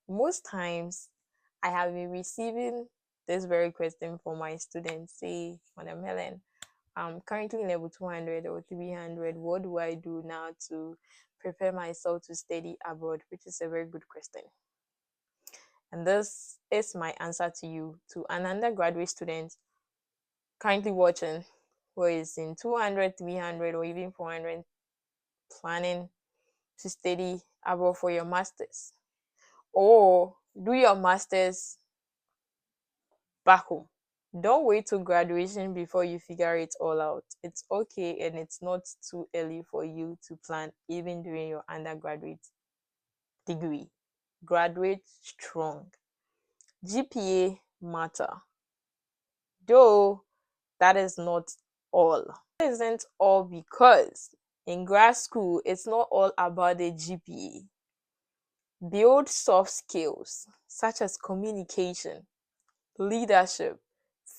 Most times I have been receiving this very question from my students. Say, Madam Helen, I'm currently in level 200 or 300. What do I do now to prepare myself to study abroad? Which is a very good question. And this is my answer to you, to an undergraduate student currently watching who is in 200, 300, or even 400, planning to study abroad for your master's, or do your master's back home. Don't wait till graduation before you figure it all out. It's okay, and it's not too early for you to plan even during your undergraduate degree. Graduate strong. GPA matter. Though that is not all. It isn't all, because in grad school it's not all about the GPA. Build soft skills such as communication, leadership,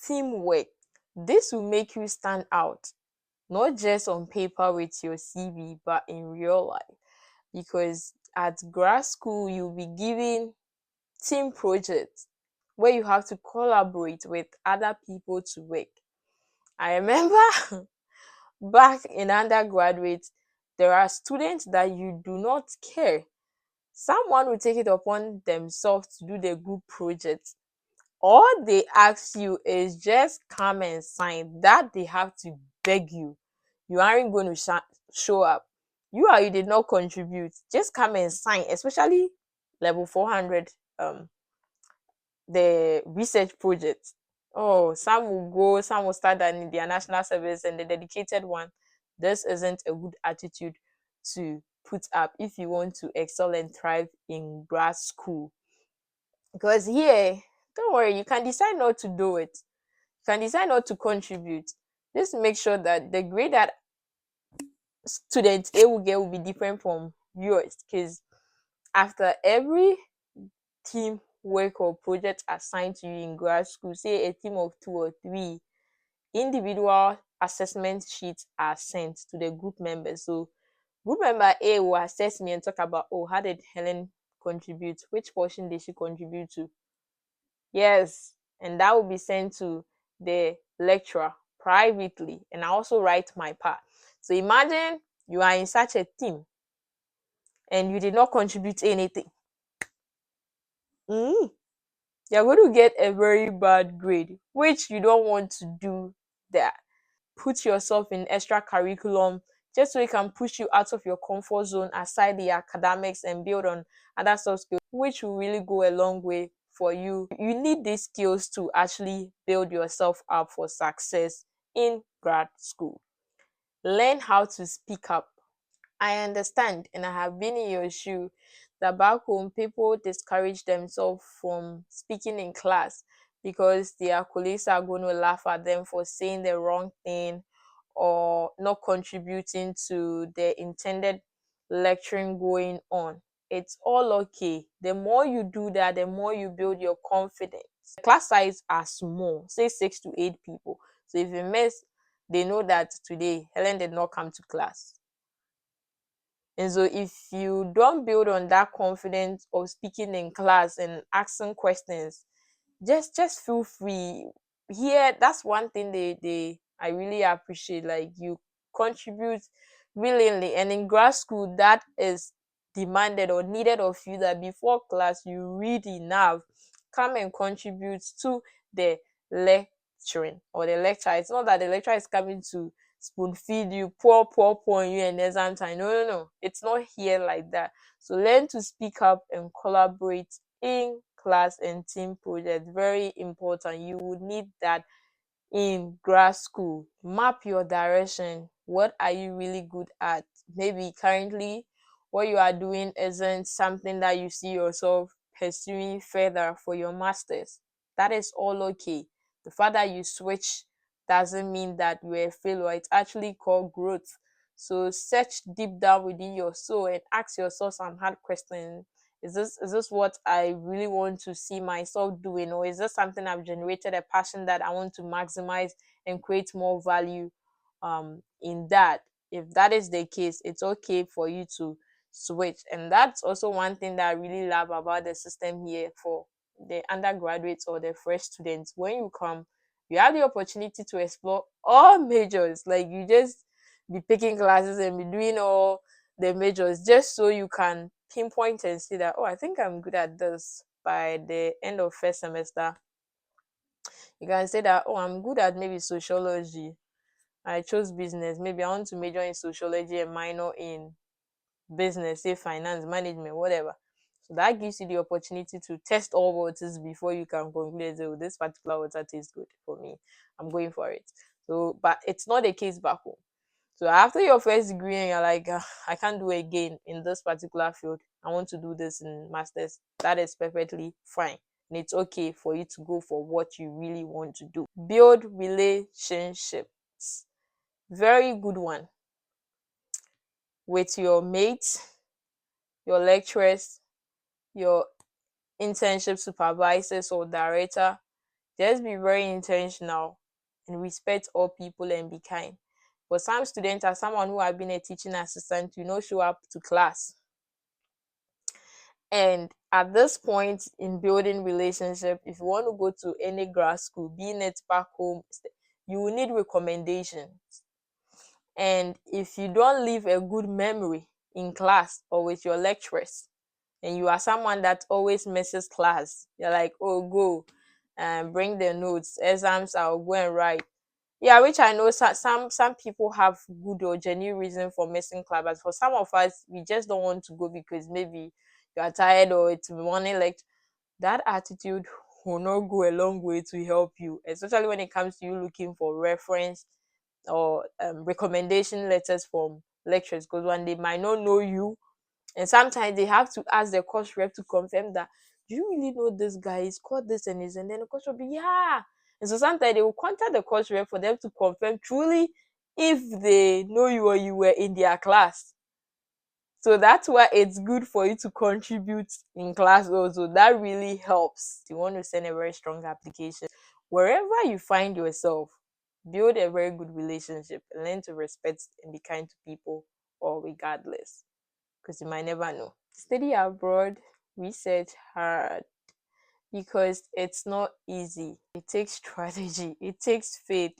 teamwork. This will make you stand out, not just on paper with your CV, but in real life. Because at grad school, you'll be given team projects where you have to collaborate with other people to work. I remember back in undergraduate, there are students that you do not care. Someone will take it upon themselves to do the group project. All they ask you is just come and sign. That they have to beg you. You aren't going to show up. You did not contribute. Just come and sign, especially level 400, the research project. Oh, some will go, some will start in their national service and the dedicated one. This isn't a good attitude to put up if you want to excel and thrive in grad school. Because here, don't worry, you can decide not to do it. You can decide not to contribute. Just make sure that the grade that student A will get will be different from yours. Because after every team work or project assigned to you in grad school, say a team of 2 or 3, individual assessment sheets are sent to the group members. So group member A will assess me and talk about, oh, how did Helen contribute? Which portion did she contribute to? Yes, and that will be sent to the lecturer privately, and I also write my part. So imagine you are in such a team and you did not contribute anything. Mm, you're going to get a very bad grade, which you don't want to do that. Put yourself in extra curriculum just so it can push you out of your comfort zone aside the academics and build on other soft skills, which will really go a long way for you. You need these skills to actually build yourself up for success in grad school. Learn how to speak up. I understand, and I have been in your shoe, that back home people discourage themselves from speaking in class because their colleagues are going to laugh at them for saying the wrong thing or not contributing to the intended lecturing going on. It's all okay. The more you do that, the more you build your confidence. Class size are small, say 6 to 8 people. So if you miss, they know that today Helen did not come to class. And so if you don't build on that confidence of speaking in class and asking questions, just feel free. Here, that's one thing they I really appreciate. Like, you contribute willingly, and in grad school that is demanded or needed of you, that before class you read enough, come and contribute to the lecturing or the lecture. It's not that the lecturer is coming to spoon feed you, pour on you and exam time. No, no, no. It's not here like that. So learn to speak up and collaborate in class and team project. Very important. You would need that in grad school. Map your direction. What are you really good at? Maybe currently what you are doing isn't something that you see yourself pursuing further for your masters. That is all okay. The fact that you switch doesn't mean that you're a failure. It's actually called growth. So search deep down within your soul and ask yourself some hard questions. Is this what I really want to see myself doing, or is this something I've generated a passion that I want to maximize and create more value in that? If that is the case, it's okay for you to switch. And that's also one thing that I really love about the system here for the undergraduates or the fresh students. When you come, you have the opportunity to explore all majors. Like, you just be picking classes and be doing all the majors just so you can pinpoint and see that, oh, I think I'm good at this. By the end of first semester, you can say that, oh, I'm good at maybe sociology. I chose business. Maybe I want to major in sociology and minor in business, say finance, management, whatever. So that gives you the opportunity to test all waters before you can conclude, oh, this particular water tastes good for me. I'm going for it. So, but it's not the case back home. So after your first degree and you're like, "Ah, I can't do it again in this particular field. I want to do this in masters." That is perfectly fine. And it's okay for you to go for what you really want to do. Build relationships. Very good one. With your mates, your lecturers, your internship supervisors or director. Just be very intentional and respect all people and be kind. For some students, as someone who have been a teaching assistant, you know, show up to class. And at this point in building relationship, if you want to go to any grad school, being it back home, you will need recommendations. And if you don't leave a good memory in class or with your lecturers, and you are someone that always misses class, you're like, oh, go and bring the notes, exams, I'll go and write. Yeah, which I know some people have good or genuine reason for missing class, but for some of us, we just don't want to go because maybe you are tired or it's morning lecture. That attitude will not go a long way to help you, especially when it comes to you looking for reference or recommendation letters from lecturers, because when they might not know you, and sometimes they have to ask the course rep to confirm that, do you really know this guy? He's called this and this, and then the course rep will be, yeah. And so sometimes they will contact the course rep for them to confirm truly if they know you or you were in their class. So that's why it's good for you to contribute in class also. That really helps. You want to send a very strong application. Wherever you find yourself, build a very good relationship. Learn to respect and be kind to people, or regardless, because you might never know. Study abroad, research hard, because it's not easy. It takes strategy, it takes faith.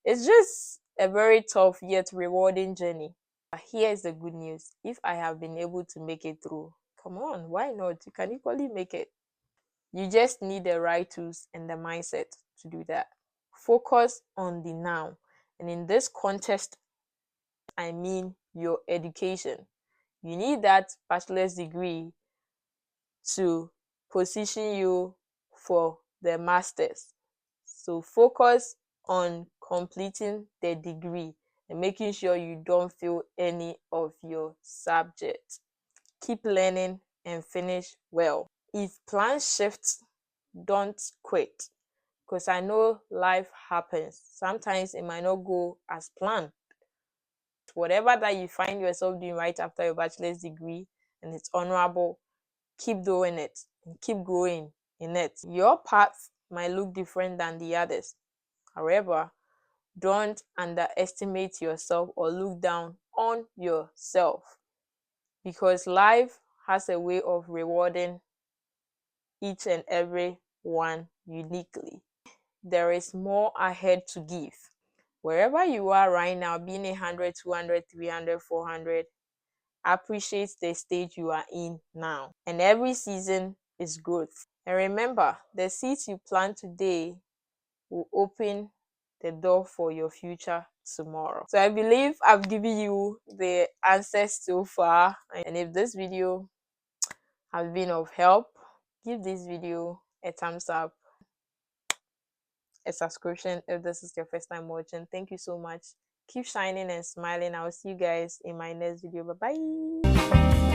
It's just a very tough yet rewarding journey. But here's the good news: if I have been able to make it through, come on, why not? You can equally make it. You just need the right tools and the mindset to do that. Focus on the now. And in this context, I mean your education. You need that bachelor's degree to position you for the masters. So focus on completing the degree and making sure you don't fail any of your subjects. Keep learning and finish well. If plans shift, don't quit, because I know life happens. Sometimes it might not go as planned. Whatever that you find yourself doing right after your bachelor's degree and it's honorable, keep doing it and keep growing in it. Your path might look different than the others. However, don't underestimate yourself or look down on yourself, because life has a way of rewarding each and every one uniquely. There is more ahead to give. Wherever you are right now, being 100, 200, 300, 400, appreciate the stage you are in now. And every season is growth. And remember, the seeds you plant today will open the door for your future tomorrow. So I believe I've given you the answers so far. And if this video has been of help, give this video a thumbs up, a subscription if this is your first time watching. Thank you so much. Keep shining and smiling. I'll see you guys in my next video. Bye bye.